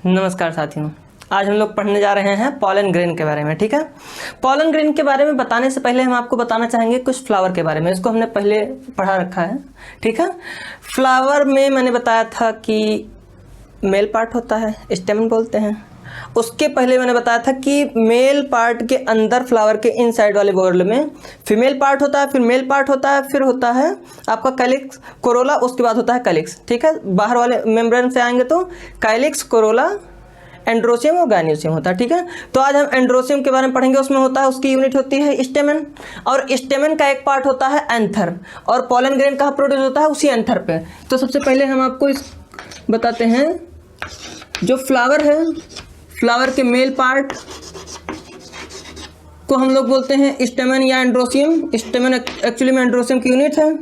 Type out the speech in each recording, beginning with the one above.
नमस्कार साथियों, आज हम लोग पढ़ने जा रहे हैं पॉलन ग्रेन के बारे में। ठीक है, पॉलन ग्रेन के बारे में बताने से पहले हम आपको बताना चाहेंगे कुछ फ्लावर के बारे में। इसको हमने पहले पढ़ा रखा है। ठीक है, फ्लावर में मैंने बताया था कि मेल पार्ट होता है, स्टेमन बोलते हैं। उसके पहले मैंने बताया था कि मेल पार्ट के अंदर फ्लावर के इनसाइड वाले बॉर्डर में फीमेल पार्ट होता है, फिर मेल पार्ट होता है, फिर होता है आपका कैलिक्स कोरोला, उसके बाद होता है कैलिक्स। ठीक है, बाहर वाले मेम्ब्रेन से आएंगे तो कैलिक्स, कोरोला, एंड्रोसियम और गाइनोसियम होता है। ठीक है, तो आज हम एंड्रोसियम के बारे में पढ़ेंगे। उसमें होता है, उसकी यूनिट होती है स्टेमन, और स्टेमन का एक पार्ट होता है एंथर, और पॉलन ग्रेन कहाँ प्रोड्यूस होता है? उसी एंथर पे। तो सबसे पहले हम आपको इस बताते हैं, जो फ्लावर है, फ्लावर के मेल पार्ट को हम लोग बोलते हैं स्टेमन या एंड्रोसियम। स्टेमन एक्चुअली में एंड्रोसियम की यूनिट है।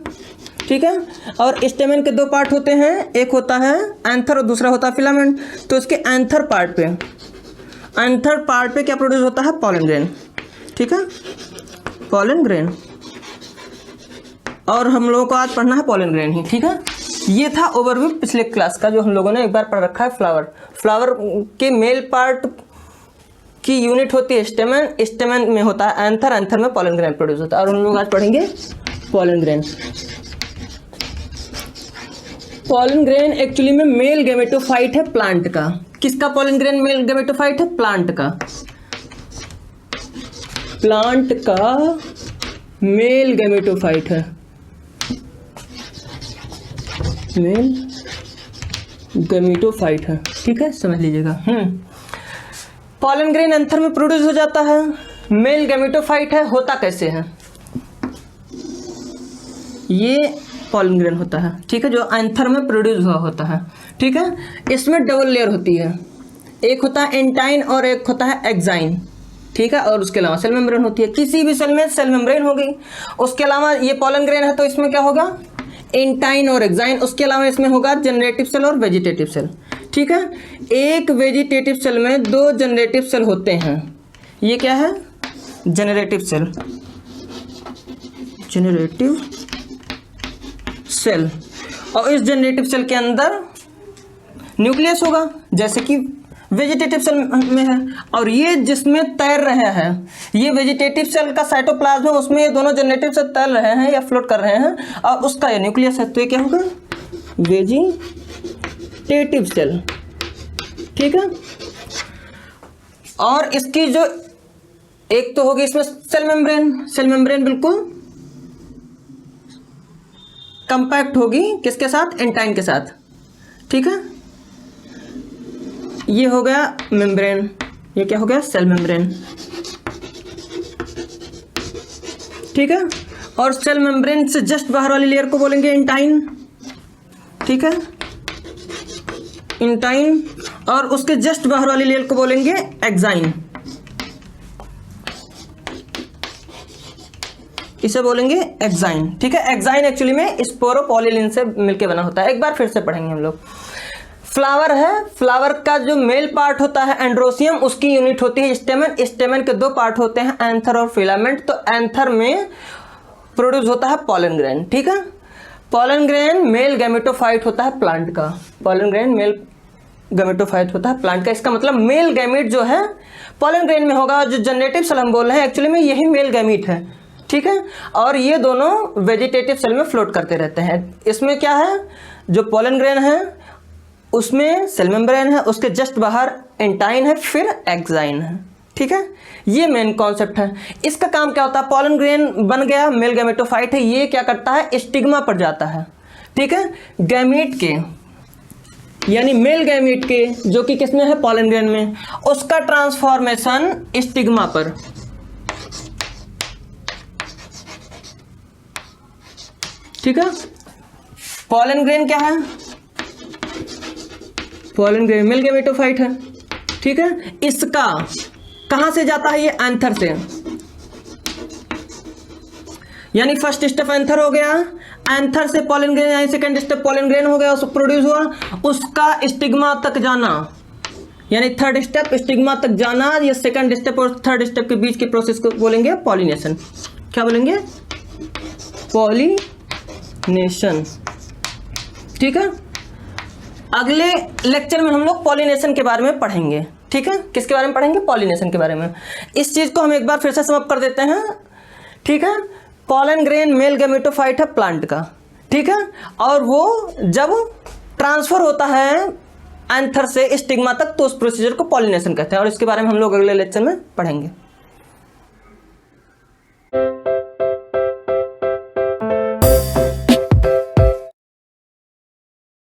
ठीक है, और स्टेमन के दो पार्ट होते हैं, एक होता है एंथर और दूसरा होता है फिलामेंट। तो इसके एंथर पार्ट पे क्या प्रोड्यूस होता है? Pollen grain. ठीक है, पॉलन ग्रेन, और हम लोगों को आज पढ़ना है पॉलन ग्रेन ही। ठीक है, ये था ओवरव्यू पिछले क्लास का, जो हम लोगों ने एक बार पढ़ रखा है। फ्लावर के मेल पार्ट की यूनिट होती है स्टेमन, स्टेमन में होता है एंथर, एंथर में पॉलन ग्रेन प्रोड्यूस होता है। और हम लोग आज पढ़ेंगे pollen grain. Pollen grain actually में मेल गैमेटोफाइट है प्लांट का। किसका पॉलन ग्रेन मेल गैमेटोफाइट है? प्लांट का। प्लांट का मेल गैमेटोफाइट है, मेल गैमेटोफाइट है। ठीक है, समझ लीजिएगा। पॉलन ग्रेन एंथर में प्रोड्यूस हो जाता है, मेल गैमेटोफाइट है। होता कैसे है? ये पॉलन ग्रेन होता है, ठीक है, जो एंथर में प्रोड्यूस हुआ होता है। ठीक है, इसमें डबल लेयर होती है, एक होता है एंटाइन और एक होता है एक्साइन। ठीक है, और उसके अलावा सेल मेम्ब्रेन होती है। किसी भी सेल में सेल मेम्ब्रेन होगी। उसके अलावा ये पॉलन ग्रेन है तो इसमें क्या होगा? एंटाइन और एक्साइन। उसके अलावा इसमें होगा जनरेटिव सेल और वेजिटेटिव सेल। ठीक है, एक वेजिटेटिव सेल में दो जनरेटिव सेल होते हैं। ये क्या है? Generative cell, generative cell. और इस जनरेटिव सेल के अंदर न्यूक्लियस होगा, जैसे कि वेजिटेटिव सेल में है। और ये जिसमें तैर रहे हैं, ये वेजिटेटिव सेल का साइटोप्लाज्म है, उसमें ये दोनों जनरेटिव सेल तैर रहे हैं या फ्लोट कर रहे हैं, और उसका ये न्यूक्लियस है। तो ये क्या होगा? Vegetative cell. ठीक है, और इसकी जो एक तो होगी इसमें सेल मेम्ब्रेन। सेल मेम्ब्रेन बिल्कुल कंपैक्ट होगी, किसके साथ? एंटाइन के साथ। ठीक है, ये हो गया मेम्ब्रेन, ये क्या हो गया? Cell membrane. ठीक है, और सेल मेम्ब्रेन से जस्ट बाहर वाली लेयर को बोलेंगे एंटाइन। ठीक है, एंटाइन, और उसके जस्ट बाहर वाली लेयर को बोलेंगे एक्साइन। इसे बोलेंगे एक्साइन। ठीक है, एक्साइन एक्चुअली में स्पोरोपोलिलिन से मिलके बना होता है। एक बार फिर से पढ़ेंगे हम लोग। फ्लावर है, फ्लावर का जो मेल पार्ट होता है एंड्रोसियम, उसकी यूनिट होती है स्टेमन। स्टेमन के दो पार्ट होते हैं एंथर और फिलामेंट। तो एंथर में प्रोड्यूस होता है पॉलन ग्रेन। ठीक है, पॉलन ग्रेन मेल गैमेटोफाइट होता है प्लांट का। पॉलन ग्रेन मेल गैमेटोफाइट होता है प्लांट का। इसका मतलब मेल गैमीट जो है पॉलन ग्रेन में होगा। जो जनरेटिव सेल हम बोल रहे हैं एक्चुअली में यही मेल गैमीट है। ठीक है, और ये दोनों वेजिटेटिव सेल में फ्लोट करते रहते हैं। इसमें क्या है? जो पॉलन ग्रेन है उसमें सेल मेम्ब्रेन है, उसके जस्ट बाहर एंटाइन है, फिर एक्साइन है। ठीक है, ये मेन कॉन्सेप्ट है। इसका काम क्या होता है? पॉलन ग्रेन बन गया, मेल गैमेटोफाइट है, ये क्या करता है? स्टिग्मा पर जाता है। ठीक है, गैमीट के, यानी मेल गैमीट के, जो कि किसमें है? पॉलन ग्रेन में, उसका ट्रांसफॉर्मेशन स्टिग्मा पर। ठीक है, पॉलन ग्रेन क्या है? पॉलन ग्रेन मेल गैमेटोफाइट है। ठीक है, इसका कहां से जाता है? ये एंथर से, यानी फर्स्ट स्टेप एंथर हो गया, एंथर से पॉलन ग्रेन, यानी सेकंड स्टेप पॉलन ग्रेन हो गया, उसको प्रोड्यूस हुआ, उसका स्टिग्मा तक जाना, यानी थर्ड स्टेप स्टिग्मा तक जाना। ये सेकंड स्टेप और थर्ड स्टेप के बीच के प्रोसेस को बोलेंगे पॉलिनेशन। क्या बोलेंगे? पॉलिनेशन। ठीक है, अगले लेक्चर में हम लोग पॉलिनेशन के बारे में पढ़ेंगे, ठीक है। किसके बारे में पढ़ेंगे? पॉलिनेशन के बारे में। इस चीज़ को हम एक बार फिर से समअप कर देते हैं, ठीक है। पॉलन ग्रेन मेल गैमेटोफाइट है प्लांट का, ठीक है, और वो जब ट्रांसफर होता है एंथर से स्टिग्मा तक तो उस प्रोसीजर को पॉलिनेशन कहते हैं, और इसके बारे में हम लोग अगले लेक्चर में पढ़ेंगे।